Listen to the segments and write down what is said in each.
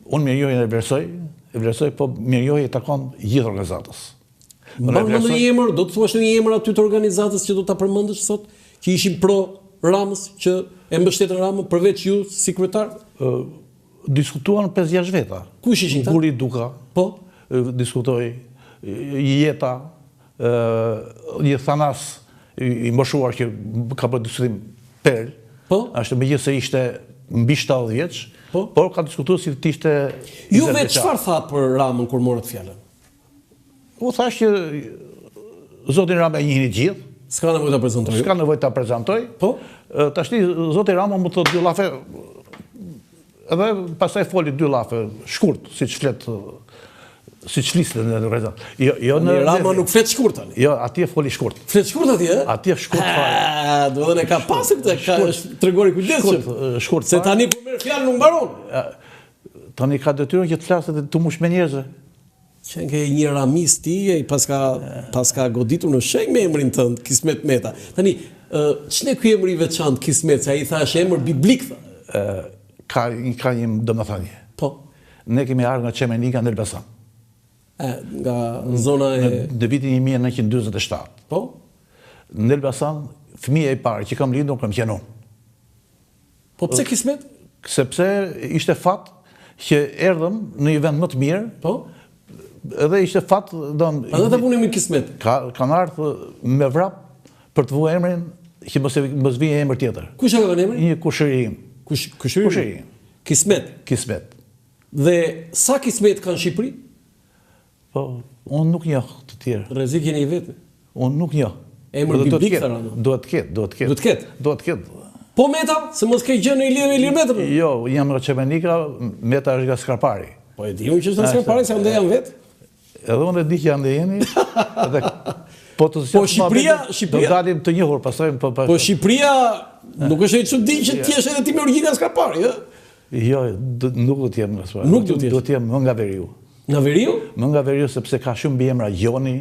Unë mirënjohjen e vlerësoj, po mirënjohje i takon gjithë organizatës. Mbaron në një emër, do të thuash një emër aty të organizatës që do ta përmendësh sot, që ishin pro Ramës, që e mbështetën Ramën përveç ju si kryetar? Diskutuan 5-6 veta. Kush ishin ta? Guri Duka. Po. Diskutoi Jeta, një Thanas i mbëshuar që ka bërë diskutim Perl. Po. Ashtu megjithëse ishte mbi 70 vjeç, po, por ka diskutuar si të ishte. Ju vetë çfarë tha për Ramën kur morët fjalën? U thash që zotin Rama e njihni gjithë. S'ka nevojë ta prezantoj. S'ka nevojë ta prezantoj. Po. Tashti zoti Rama më thotë 2 llafe. Edhe pastaj foli 2 llafe shkurt, siç flisën në rezant. Jo në Rama nuk flet shkurt tani. Jo, atje foli shkurt. Flet shkurt atje? Atje shkurt fare. Do të thënë ka pasur këtë, ka tregori kujdesshëm. Shkurt. Se tani kur merr fjalën nuk mbaron. Tani ka detyrën që të flasë dhe të mush me njerëzve. Që ke një ramist ti e paska goditur në shenjë me emrin tënd, Kismet Meta. Tani, ç'ne ky emri i veçantë Kismet, se ai thash emër biblik tha. Ka një domethënie. Po. Ne kemi ardhur nga Çemenika në Elbasan. Nga zona e në vitin 1947. Po. Në Elbasan, fëmia e parë që kam lindur kam qenë unë. Po pse Kismet? Sepse ishte fat që erdhëm në një vend më të mirë. Po. Edhe ishte fat Edhe ta punim me Kismet. Kanë ardhur me vrap për të vuar emrin që mos vijë emër tjetër. Kush e ka vënë emrin? Një kushërim. Kushërim. Kismet. Dhe sa Kismet kanë në Shqipëri? Po, unë nuk njoh të tjerë. Rrezik jeni i vetë. Unë nuk njoh. Emër biblik tha Rama. Duhet të ketë. Po Meta, se mos ke gjë në lidhje me Ilirmetën. Jo, jam nga Çemenika, Meta është nga Skarpari. Po e di unë që është nga Skarpari, se ande janë vetë. Edhe unë e di që ande jeni. Po Shqipëria do dalim të njohur pastaj. Po Shqipëria nuk është e çudi që ti je edhe ti me origjinë nga Skarpari, ë? Jo, nuk do të jem nga Skarpari. Nuk do të jem. Do të jem më nga Veriu. Nga Veriu? Më nga Veriu sepse ka shumë biemra Joni.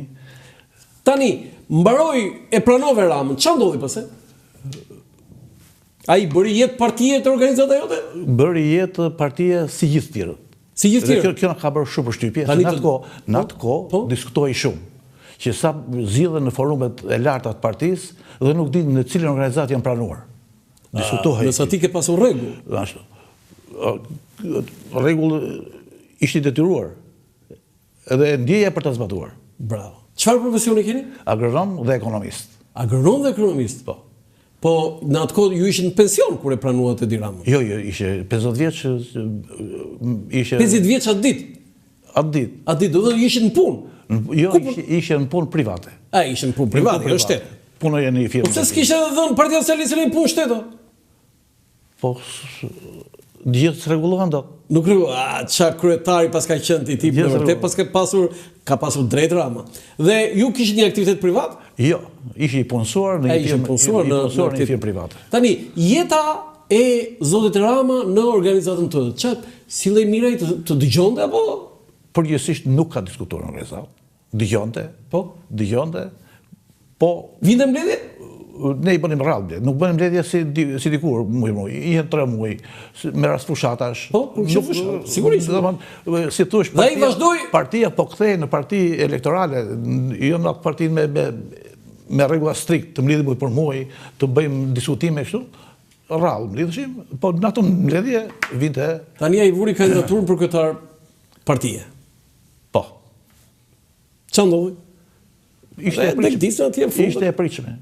Tani, mbaroi e pranove Ramën. Çfarë ndodhi pastaj? Ai bëri jetë partie të organizata jote? Bëri jetë partie si gjithë tjerët. Si gjithë tjerët? Kjo na ka bërë shumë përshtypje. Në atë kohë diskutoi shumë. Që sa zgjidhen në forumet e larta të partisë dhe nuk dinë në cilën organizatë janë pranuar. Diskutohej. Nëse ti ke pasur rregull. Rregull ishte detyruar. Edhe ndjeja për ta zbatuar. Bravo. Çfarë profesioni keni? Agronom dhe ekonomist. Agronom dhe ekonomist. Po. Po në atë kohë ju ishin në pension kur e pranuat Edi Rama. Jo, ishte 50 vjeç, ishte 50 vjeç atë ditë. Atë ditë. Atë ditë do të ishin në punë. Jo, ishte në punë private. Ishin në punë private, jo shtet. Punoja në një firmë. Po pse s'kishte dhënë Partia Socialiste në punë shtetë? Po gjithë s'rregullohen dot. Nuk çfarë kryetari pas ka qenë ti tip në vërtet, ka pasur drejt Rama. Dhe ju kishit një aktivitet privat? Jo, ishi i punësuar në një firmë private. Tani, jeta e zotit Rama në organizatën tënde, çfarë sillej mirë të dëgjonte apo? Përgjithsisht nuk ka diskutuar në organizatë. Dëgjonte. Po, vinte mbledhje? Ne i bënim rrallë, nuk bënim mbledhje si dikur, ihen 3 muaj, me rast fushatash. Po, sigurisht. Si thush, partia po kthehej në parti elektorale, jo në atë partinë me rregulla strikt, të mbledhim për muaj, të bëjmë diskutime kështu, rrallë mbledheshim, po në ato mbledhje vinte. Tani ai vuri kandidaturën për kryetar partie. Po. Çfarë ndodhi? Ishte e pritshme.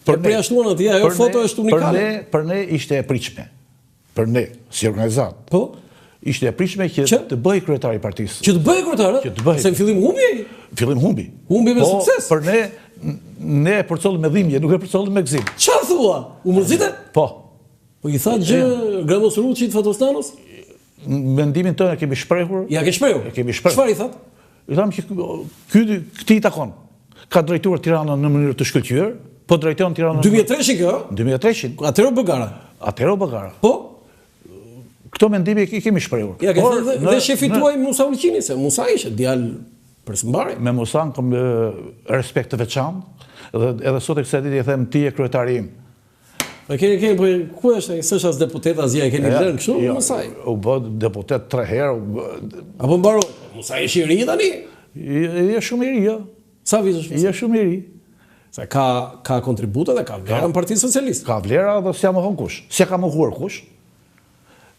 Për ne ashtuan atje, ajo foto është unikale. Për ne ishte e pritshme. Për ne, si organizatë. Po? Ishte e pritshme që të bëj kryetari i partisë. Që të bëj kryetare? Që të bëj. Se në fillim humbi? Fillim humbi. Humbi me sukses? Po, për ne e përcollëm me dhimbje, nuk e përcollëm me gëzim. Çfarë thua? U mërzite? Po. Po i tha gjë Gramos Ruçit Fatostanos? Mendimin tonë e kemi shprehur. Ja ke shprehur? Çfarë i thatë? I thamë që këtij takon. Ka drejtuar Tiranën në mënyrë të shkëlqyer, po drejton Tiranën 2003 kjo? 2003. Atëro Bëgara. Po? Këto mendime i kemi shprehur. Ja ke thënë dhe shefi tuaj Musa Ulqini, se Musa ishte djalë përshëmbarje. Me Musa kam respekt të veçantë, edhe sot e kësaj ditë i them ti je kryetari im. Po ku është ai? S'është as deputet as gjë, e keni lënë kështu Musaj? U bë deputet 3 herë. Apo mbaroi? Musaj është i ri tani? Je shumë i ri, jo. Sa vitesh? Je shumë i ri. Se ka kontributa dhe ka vlera në Partinë Socialiste. Ka vlera dhe s'ja më hon kush. S'ja ka më huar kush.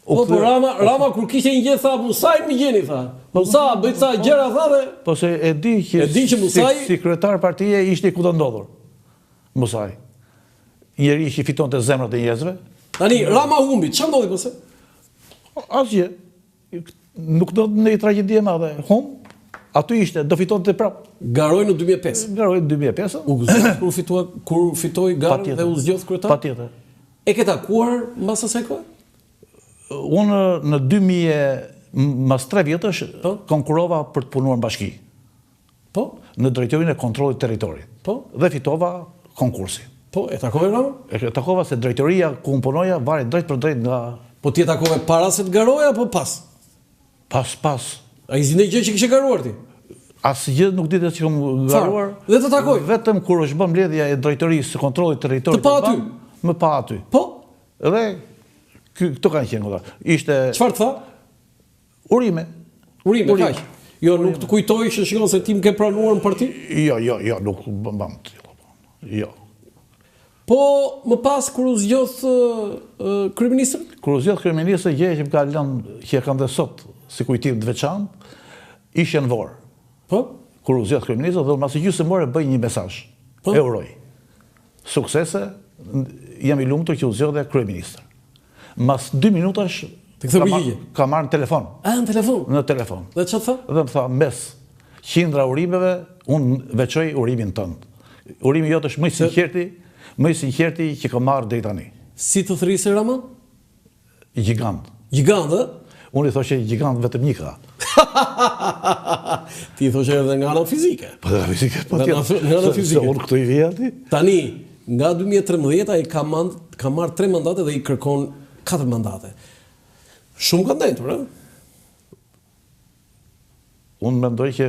Po Rama kur kishte një gjë tha Musaj më gjeni tha. Musa bëj ca gjëra tha dhe po se e di që Musaj si kryetar partie ishte ku do ndodhur. Musaj. Njeri që fitonte zemrat e njerëzve. Tani Rama humbi, çfarë ndodhi pse? Asgjë. Nuk do në një tragjedi e madhe. Aty ishte, do fitonte prap. Garoi në 2005. Garoi në 2005. U gëzuar kur fitoi Garë dhe u zgjodh kryetar? Patjetër. E ke takuar mbas asaj kohe? Unë në 2000 mas 3 vjetësh konkurova për të punuar në bashki. Po? Në drejtorinë e kontrollit territorit. Po? Dhe fitova konkursin. Po, e takove Rama? E takova se drejtoria ku unë punoja varet drejt për drejt nga... Po ti e takove para se të garoja apo pas? Pas. A i zinde gjë që kishe garuar ti? Asgjë nuk ditë që kam garuar. Dhe të takoj? Vetëm kur është bën mbledhja e drejtorisë së kontrollit territorit. Të pa aty? Më pa aty. Po? Dhe këto kanë qenë këta. Ishte... Çfarë të tha? Urime, kaq. Jo, nuk të kujtoj që shikon se ti më ke pranuar në parti? Jo, nuk bëm të tillë. Jo. Po, më pas kur u zgjodh kryeministri? Kur u zgjodh kryeministri, gjëja që më ka lënë që e kam dhe sot si kujtim të veçantë, ishte në Vorë. Po? Kur u zgjodh kryeministri, dhe mbasi gjysmore bëj një mesazh. E uroj. Suksese, jam i lumtur që u zgjodhe kryeministër. Mas 2 minutash ka marrë në telefon. Në telefon? Në telefon. Dhe çfarë tha? Dhe më tha, mes qindra urimeve, unë veçoj urimin tënd. Urimi jot është më i sinqerti që ka marrë deri tani. Si të thrisë Rama? Gjigant. Gjigant, ë? Unë i thoshe gjigant vetëm një ka. Ti i thoshe edhe nga ana fizike. Po nga fizike, po nga ana fizike. Se unë këtu i vija ti. Tani, nga 2013 ai ka marrë 3 mandate dhe i kërkon 4 mandate. Shumë kontentur, ë? Unë mendoj që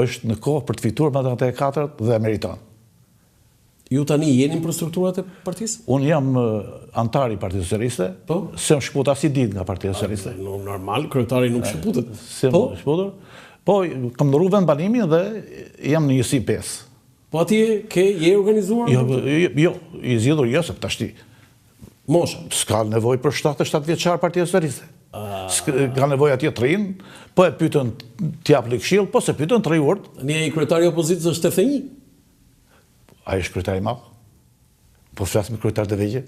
është në kohë për të fituar mandatin e 4 dhe meriton. Ju tani jeni për strukturat e partisë? Unë jam antar i Partisë Socialiste, se më shkputa si dit nga Partia Socialiste. Normal, kryetari nuk shkputet. Se më shkputur. Po, kam ndërru vend banimin dhe jam në njësi 5. Po atje je organizuar? Jo, i zgjedhur jo, se tashti. Mosha? S'ka nevoj për 77 vjeçar Partia Socialiste. Ka nevoj atje të rinë, po e pyetën t'jap këshill, po se pyetën 3 urt. Një i kryetari opozitës është Stefani. Ai është kryetari i madh. Po flasim me kryetar të vegjël.